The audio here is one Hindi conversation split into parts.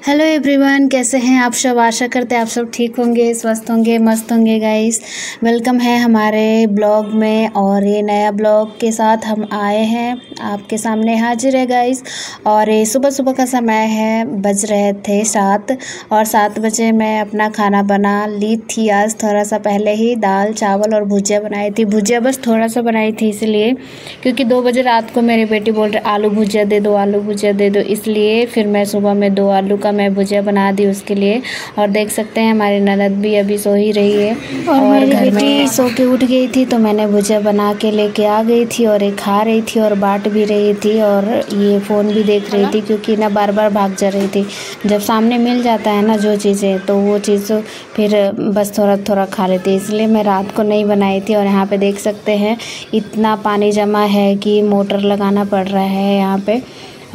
हेलो एवरीवन, कैसे हैं आप सब। आशा करते हैं आप सब ठीक होंगे, स्वस्थ होंगे, मस्त होंगे। गाइस, वेलकम है हमारे ब्लॉग में। और ये नया ब्लॉग के साथ हम आए हैं, आपके सामने हाजिर है गाइस। और ये सुबह सुबह का समय है, बज रहे थे 7 और 7 बजे मैं अपना खाना बना ली थी। आज थोड़ा सा पहले ही दाल चावल और भुजिया बनाई थी। भुजिया बस थोड़ा सा बनाई थी इसलिए, क्योंकि 2 बजे रात को मेरी बेटी बोल रही आलू भुजिया दे दो, आलू भुजिया दे दो, इसलिए फिर मैं सुबह में 2 आलू का मैं भुजिया बना दी उसके लिए। और देख सकते हैं हमारी ननद भी अभी सो ही रही है और मेरी बेटी सो के उठ गई थी, तो मैंने भुजिया बना के लेके आ गई थी और ये खा रही थी और बांट भी रही थी और ये फ़ोन भी देख रही थी, क्योंकि ना बार बार भाग जा रही थी। जब सामने मिल जाता है ना जो चीज़ें, तो वो चीज़ फिर बस थोड़ा थोड़ा खा लेती है, इसलिए मैं रात को नहीं बनाई थी। और यहाँ पे देख सकते हैं इतना पानी जमा है कि मोटर लगाना पड़ रहा है यहाँ पे,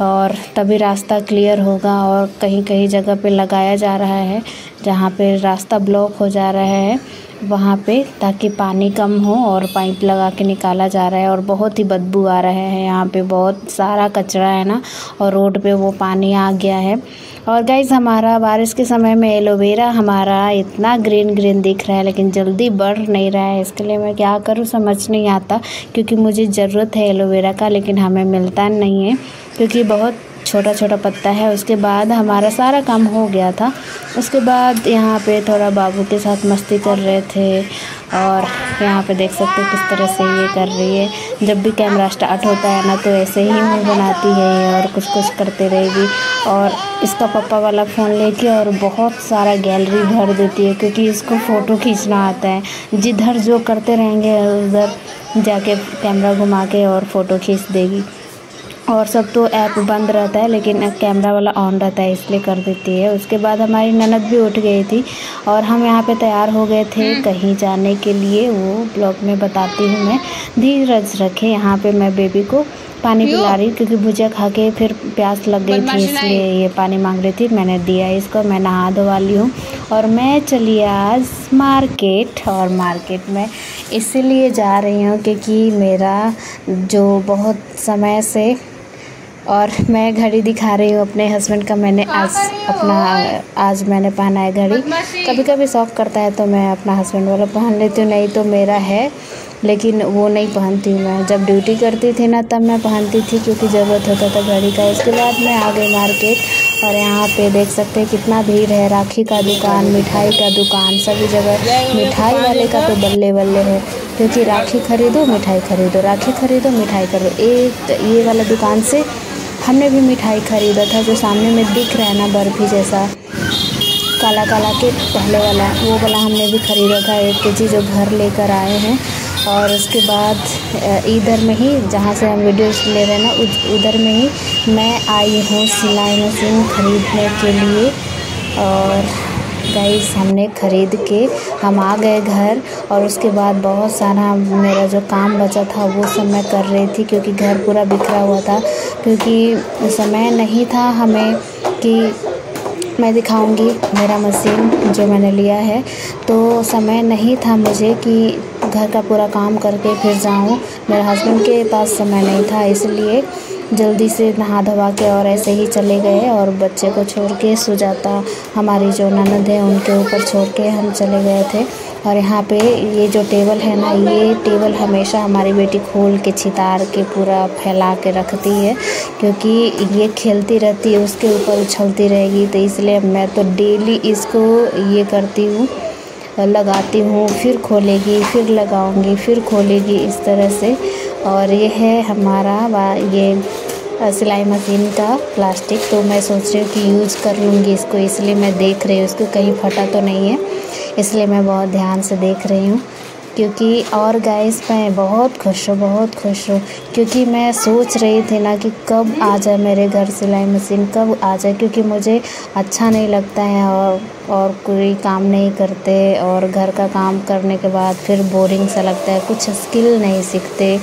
और तभी रास्ता क्लियर होगा। और कहीं कहीं जगह पे लगाया जा रहा है जहाँ पे रास्ता ब्लॉक हो जा रहा है वहाँ पे, ताकि पानी कम हो, और पाइप लगा के निकाला जा रहा है। और बहुत ही बदबू आ रहा है यहाँ पे, बहुत सारा कचरा है ना, और रोड पे वो पानी आ गया है। और गाइज़, हमारा बारिश के समय में एलोवेरा हमारा इतना ग्रीन ग्रीन दिख रहा है, लेकिन जल्दी बढ़ नहीं रहा है। इसके लिए मैं क्या करूँ समझ नहीं आता, क्योंकि मुझे ज़रूरत है एलोवेरा का, लेकिन हमें मिलता नहीं है क्योंकि बहुत छोटा छोटा पत्ता है। उसके बाद हमारा सारा काम हो गया था। उसके बाद यहाँ पे थोड़ा बाबू के साथ मस्ती कर रहे थे, और यहाँ पे देख सकते हैं किस तरह से ये कर रही है। जब भी कैमरा स्टार्ट होता है ना, तो ऐसे ही मुँह बनाती है और कुछ कुछ करते रहेगी। और इसका पापा वाला फ़ोन लेके और बहुत सारा गैलरी भर देती है, क्योंकि इसको फ़ोटो खींचना आता है। जिधर जो करते रहेंगे उधर जाके कैमरा घुमा के और फ़ोटो खींच देगी। और सब तो ऐप बंद रहता है, लेकिन कैमरा वाला ऑन रहता है, इसलिए कर देती है। उसके बाद हमारी ननद भी उठ गई थी और हम यहाँ पे तैयार हो गए थे कहीं जाने के लिए। वो ब्लॉग में बताती हूँ मैं, धीरज रखें। यहाँ पे मैं बेबी को पानी पिला रही, क्योंकि भुजिया खा के फिर प्यास लग गई थी, इसलिए ये पानी मांग रही थी। मैंने दिया इसको, मैं नहा धोवा ली हूँ और मैं चली आज मार्केट। और मार्केट में इसलिए जा रही हूँ क्योंकि मेरा जो बहुत समय से, और मैं घड़ी दिखा रही हूँ अपने हस्बैंड का। मैंने आज मैंने पहना है घड़ी। कभी कभी शौक़ करता है तो मैं अपना हस्बैंड वाला पहन लेती हूँ, नहीं तो मेरा है, लेकिन वो नहीं पहनती हूँ मैं। जब ड्यूटी करती थी ना, तब मैं पहनती थी, क्योंकि ज़रूरत होता था घड़ी का। उसके बाद मैं आ गई मार्केट, और यहाँ पे देख सकते हैं कितना भीड़ है। राखी का दुकान, मिठाई का दुकान, सभी जगह मिठाई वाले का तो बल्ले बल्ले है, क्योंकि राखी खरीदो मिठाई खरीदो, राखी खरीदो मिठाई खरीदो। एक ये वाला दुकान से हमने भी मिठाई ख़रीदा था, जो सामने में दिख रहा है ना बर्फ़ी जैसा, काला काला के पहले वाला, वो वाला हमने भी ख़रीदा था 1 केजी, जो घर लेकर आए हैं। और उसके बाद इधर में ही, जहाँ से हम वीडियोस ले रहे हैं ना, उधर में ही मैं आई हूँ सिलाई मशीन ख़रीदने के लिए। और गाइस, हमने ख़रीद के हम आ गए घर। और उसके बाद बहुत सारा मेरा जो काम बचा था वो सब मैं कर रही थी, क्योंकि घर पूरा बिखरा हुआ था। क्योंकि समय नहीं था हमें कि मैं दिखाऊंगी मेरा मशीन जो मैंने लिया है, तो समय नहीं था मुझे कि घर का पूरा काम करके फिर जाऊं। मेरे हस्बैंड के पास समय नहीं था, इसलिए जल्दी से नहा धोवा के और ऐसे ही चले गए। और बच्चे को छोड़ के, सुजाता हमारी जो ननद है उनके ऊपर छोड़ के हम चले गए थे। और यहाँ पे ये जो टेबल है ना, ये टेबल हमेशा हमारी बेटी खोल के छितार के पूरा फैला के रखती है, क्योंकि ये खेलती रहती है, उसके ऊपर उछलती रहेगी। तो इसलिए मैं तो डेली इसको ये करती हूँ, लगाती हूँ, फिर खोलेगी, फिर लगाऊंगी, फिर खोलेगी, इस तरह से। और ये है हमारा ये सिलाई मशीन का प्लास्टिक, तो मैं सोच रही हूँ कि यूज़ कर लूँगी इसको, इसलिए मैं देख रही हूँ इसको कहीं फटा तो नहीं है, इसलिए मैं बहुत ध्यान से देख रही हूँ। क्योंकि और गाइस, मैं बहुत खुश हूँ, क्योंकि मैं सोच रही थी ना कि कब आ जाए मेरे घर सिलाई मशीन, कब आ जाए, क्योंकि मुझे अच्छा नहीं लगता है और कोई काम नहीं करते, और घर का काम करने के बाद फिर बोरिंग सा लगता है, कुछ स्किल नहीं सीखते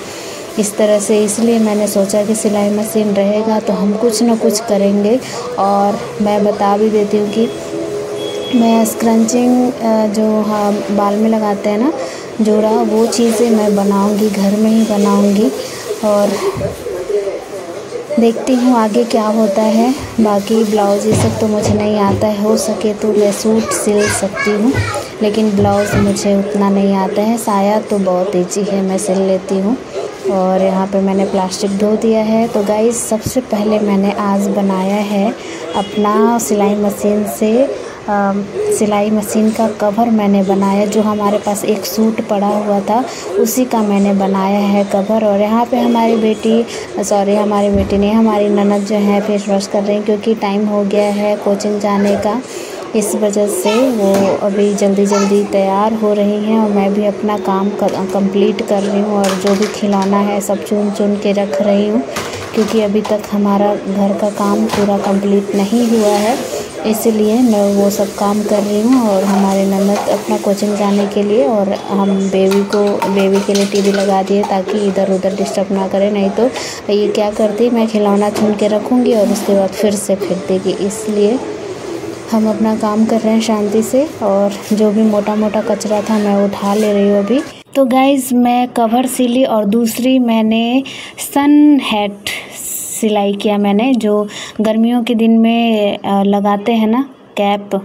इस तरह से। इसलिए मैंने सोचा कि सिलाई मशीन रहेगा तो हम कुछ ना कुछ करेंगे। और मैं बता भी देती हूँ कि मैं स्क्रंचिंग जो बाल में लगाते हैं ना जोड़ा, वो चीज़ें मैं बनाऊंगी, घर में ही बनाऊंगी। और देखती हूँ आगे क्या होता है। बाकी ब्लाउज़ ये सब तो मुझे नहीं आता है, हो सके तो मैं सूट सिल सकती हूँ, लेकिन ब्लाउज़ मुझे उतना नहीं आता है। साया तो बहुत ईजी है, मैं सिल लेती हूँ। और यहाँ पे मैंने प्लास्टिक धो दिया है। तो गाइस सबसे पहले मैंने आज बनाया है अपना सिलाई मशीन से सिलाई मशीन का कवर मैंने बनाया, जो हमारे पास एक सूट पड़ा हुआ था उसी का मैंने बनाया है कवर। और यहाँ पे हमारी बेटी नहीं, हमारी ननद जो है फेस वॉश कर रही हैं, क्योंकि टाइम हो गया है कोचिंग जाने का। इस वजह से वो अभी जल्दी तैयार हो रही हैं और मैं भी अपना काम कंप्लीट कर रही हूँ। और जो भी खिलौना है सब चुन के रख रही हूँ, क्योंकि अभी तक हमारा घर का काम पूरा कंप्लीट नहीं हुआ है, इसलिए मैं वो सब काम कर रही हूँ। और हमारे ननद अपना कोचिंग जाने के लिए, और हम बेबी के लिए टीवी लगा दिए ताकि इधर उधर डिस्टर्ब ना करे। नहीं तो ये क्या करती, मैं खिलौना चुन के रखूँगी और उसके बाद फिर से फेंक देगी। इसलिए हम अपना काम कर रहे हैं शांति से। और जो भी मोटा कचरा था मैं उठा ले रही हूँ अभी। तो गाइज़ मैं कवर सिली और दूसरी मैंने सन हैट सिलाई किया मैंने, जो गर्मियों के दिन में लगाते हैं ना कैप,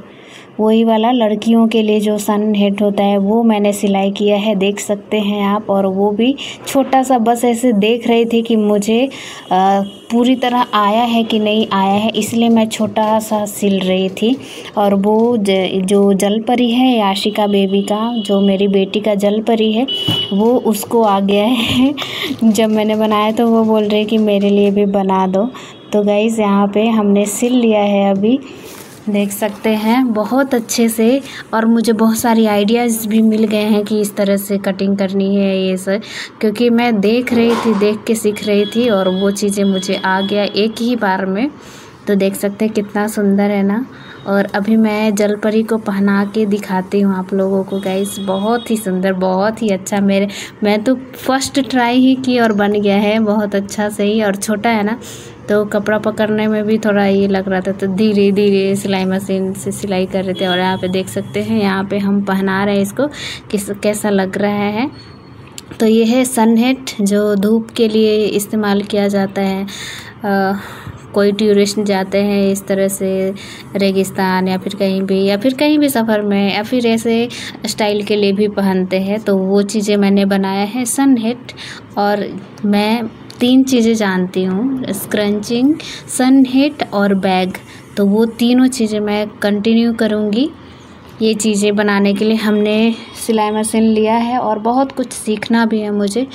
वही वाला लड़कियों के लिए जो सन हेड होता है वो मैंने सिलाई किया है, देख सकते हैं आप। और वो भी छोटा सा, बस ऐसे देख रही थी कि मुझे पूरी तरह आया है कि नहीं आया है, इसलिए मैं छोटा सा सिल रही थी। और वो जो जल परी है याशिका बेबी का, जो मेरी बेटी का जल परी है, वो उसको आ गया है। जब मैंने बनाया तो वो बोल रही कि मेरे लिए भी बना दो। तो गाइस यहाँ पे हमने सिल लिया है अभी, देख सकते हैं बहुत अच्छे से। और मुझे बहुत सारी आइडियाज़ भी मिल गए हैं कि इस तरह से कटिंग करनी है ये सब, क्योंकि मैं देख के सीख रही थी और वो चीज़ें मुझे आ गया एक ही बार में। तो देख सकते हैं कितना सुंदर है ना। और अभी मैं जलपरी को पहना के दिखाती हूँ आप लोगों को गाइस। बहुत ही सुंदर, बहुत ही अच्छा। मैं तो फर्स्ट ट्राई ही की और बन गया है बहुत अच्छा से ही। और छोटा है ना, तो कपड़ा पकड़ने में भी थोड़ा ये लग रहा था, तो धीरे धीरे सिलाई मशीन से सिलाई कर रहे थे। और यहाँ पे देख सकते हैं, यहाँ पे हम पहना रहे हैं इसको, कैसा लग रहा है। तो ये है सन हैट, जो धूप के लिए इस्तेमाल किया जाता है। कोई टूरिस्ट जाते हैं इस तरह से रेगिस्तान या फिर कहीं भी सफ़र में, या फिर ऐसे स्टाइल के लिए भी पहनते हैं। तो वो चीज़ें मैंने बनाया है सन हैट। और मैं 3 चीज़ें जानती हूँ, स्क्रंचिंग, सन हैट और बैग। तो वो तीनों चीज़ें मैं कंटिन्यू करूँगी। ये चीज़ें बनाने के लिए हमने सिलाई मशीन लिया है और बहुत कुछ सीखना भी है मुझे।